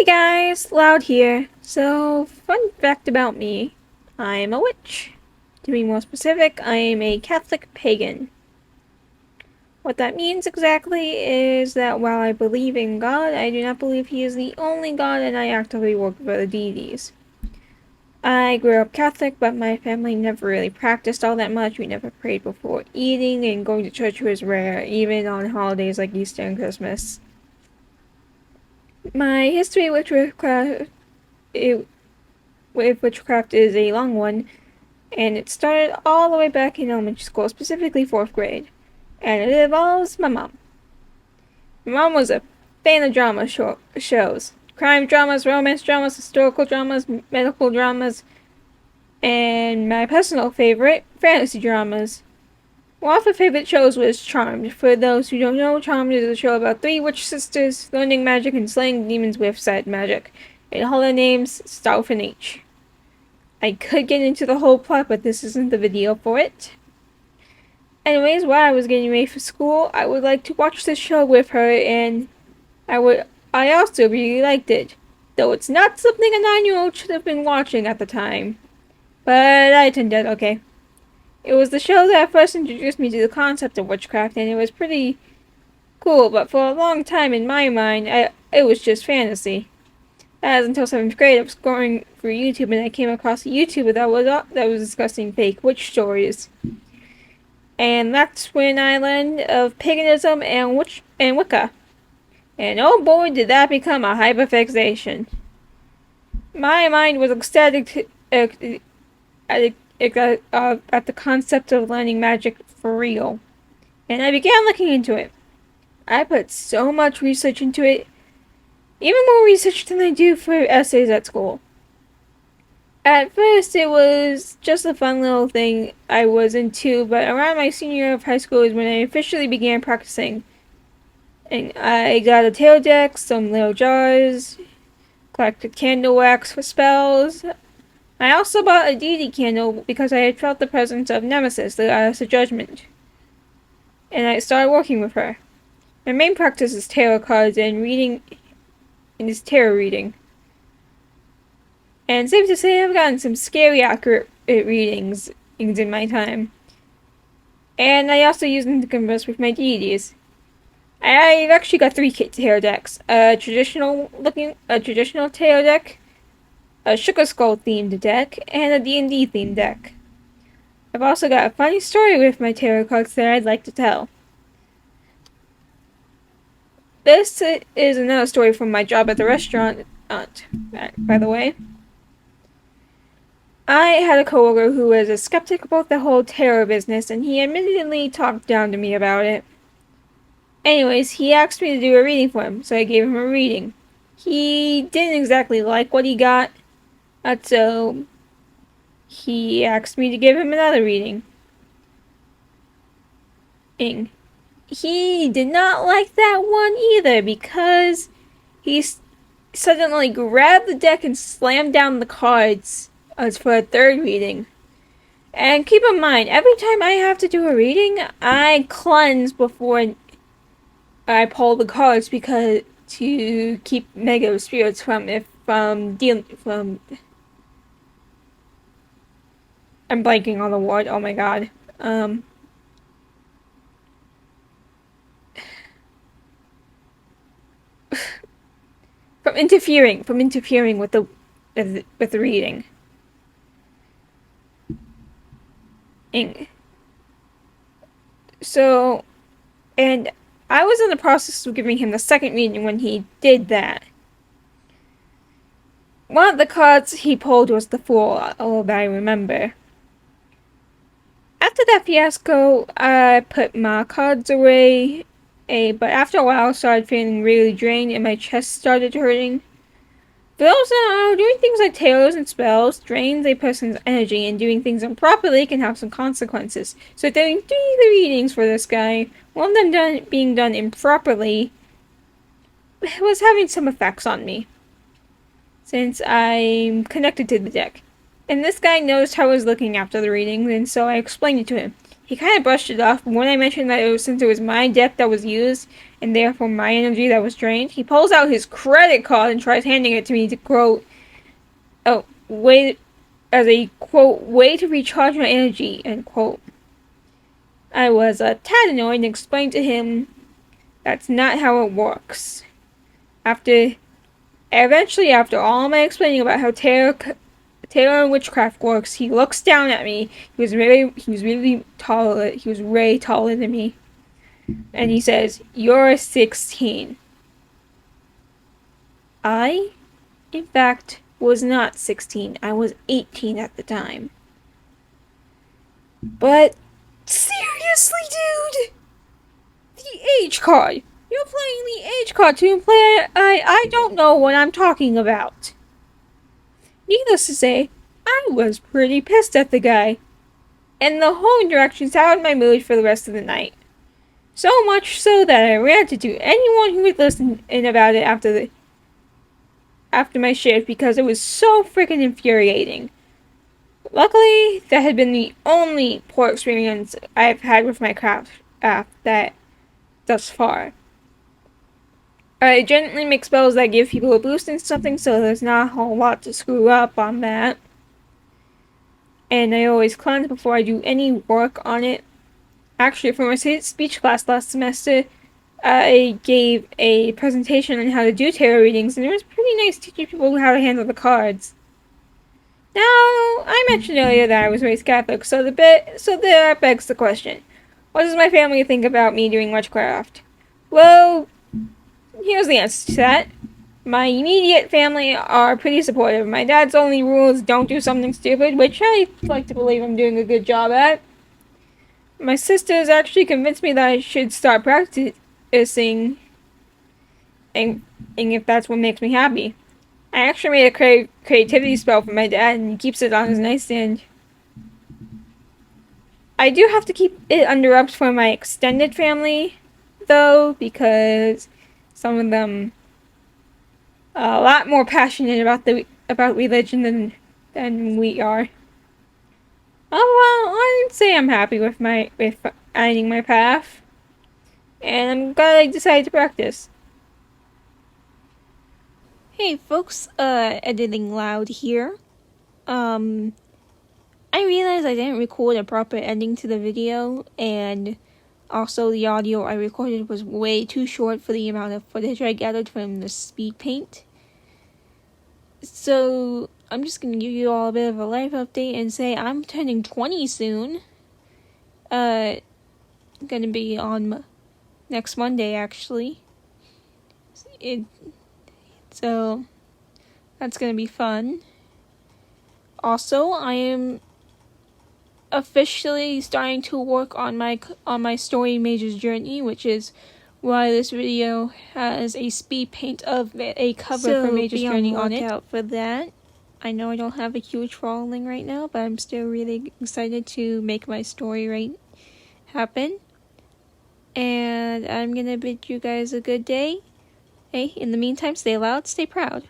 Guys, Loud here. So, fun fact about me, I'm a witch. To be more specific, I am a Catholic pagan. What that means exactly is that while I believe in God, I do not believe He is the only God and I actively work for the deities. I grew up Catholic, but my family never really practiced all that much. We never prayed before eating, and going to church was rare, even on holidays like Easter and Christmas. My history with witchcraft is a long one, and it started all the way back in elementary school, specifically 4th grade. And it involves my mom. My mom was a fan of shows. Crime dramas, romance dramas, historical dramas, medical dramas, and my personal favorite, fantasy dramas. One of her favorite shows was Charmed. For those who don't know, Charmed is a show about 3 witch sisters learning magic and slaying demons with said magic. And all their names start with an H. I could get into the whole plot, but this isn't the video for it. Anyways, while I was getting ready for school, I would like to watch this show with her, and I also really liked it. Though it's not something a 9-year-old should have been watching at the time. But I turned out okay. It was the show that first introduced me to the concept of witchcraft, and it was pretty cool, but for a long time in my mind, it was just fantasy. That was until 7th grade. I was scrolling through YouTube and I came across a YouTuber that was discussing fake witch stories. And that's when I learned of paganism and Wicca. And oh boy, did that become a hyperfixation. My mind was ecstatic at the concept of learning magic for real. And I began looking into it. I put so much research into it, even more research than I do for essays at school. At first, it was just a fun little thing I was into, but around my senior year of high school is when I officially began practicing. And I got a tarot deck, some little jars, collected candle wax for spells. I also bought a deity candle because I had felt the presence of Nemesis, the goddess of judgment. And I started working with her. My main practice is tarot cards and tarot reading. And safe to say, I've gotten some scary accurate readings in my time. And I also use them to converse with my deities. I've actually got 3 tarot decks. A traditional tarot deck, a Sugar Skull themed deck, and a D&D themed deck. I've also got a funny story with my tarot cards that I'd like to tell. This is another story from my job at the restaurant, by the way. I had a coworker who was a skeptic about the whole tarot business, and he admittedly talked down to me about it. Anyways, he asked me to do a reading for him, so I gave him a reading. He didn't exactly like what he got, so he asked me to give him another reading. He did not like that one either, because he suddenly grabbed the deck and slammed down the cards as for a third reading. And keep in mind, every time I have to do a reading, I cleanse before I pull the cards because to keep negative spirits from I'm blanking on the word. Oh my god. From interfering with the reading. So, and I was in the process of giving him the second reading when he did that. One of the cards he pulled was the Fool, all that I remember. After that fiasco, I put my cards away, but after a while I started feeling really drained and my chest started hurting. For those that don't know, doing things like tarots and spells drains a person's energy, and doing things improperly can have some consequences. So doing 3 readings for this guy, one of them being done improperly, was having some effects on me, since I'm connected to the deck. And this guy noticed how I was looking after the readings, and so I explained it to him. He kind of brushed it off, but when I mentioned that since it was my deck that was used, and therefore my energy that was drained, he pulls out his credit card and tries handing it to me to quote, "Oh, wait," as a quote, "way to recharge my energy," end quote. I was a tad annoyed and explained to him that's not how it works. Eventually, after all my explaining about how tarot and witchcraft works, he looks down at me. He was really taller. He was way taller than me, and he says, "You're 16." I, in fact, was not 16. I was 18 at the time. But seriously, dude, the age card. You're playing the age card to imply I don't know what I'm talking about. Needless to say, I was pretty pissed at the guy, and the whole interaction soured my mood for the rest of the night. So much so that I ranted to anyone who would listen in about it after my shift because it was so freaking infuriating. Luckily, that had been the only poor experience I've had with my craft app thus far. I gently make spells that give people a boost and something, so there's not a whole lot to screw up on that. And I always cleanse before I do any work on it. Actually, for my speech class last semester, I gave a presentation on how to do tarot readings, and it was pretty nice teaching people how to handle the cards. Now, I mentioned earlier that I was raised Catholic, so there begs the question: what does my family think about me doing witchcraft? Well, here's the answer to that. My immediate family are pretty supportive. My dad's only rule is don't do something stupid, which I like to believe I'm doing a good job at. My sisters actually convinced me that I should start practicing, and if that's what makes me happy. I actually made a creativity spell for my dad, and he keeps it on his nightstand. I do have to keep it under wraps for my extended family, though, because some of them are a lot more passionate about religion than we are. Oh well, I'd say I'm happy with finding my path, and I'm glad I decided to practice. Hey folks, editing loud here. I realized I didn't record a proper ending to the video, and also the audio I recorded was way too short for the amount of footage I gathered from the speed paint. So, I'm just gonna give you all a bit of a life update and say I'm turning 20 soon. Gonna be on next Monday, actually. So, that's gonna be fun. Also, I am officially starting to work on my story Mage's Journey, which is why this video has a speed paint of a cover for Mage's Journey on it. So be on the lookout for that. I know I don't have a huge following right now, but I'm still really excited to make my story happen. And I'm gonna bid you guys a good day. Hey, in the meantime, stay loud, stay proud.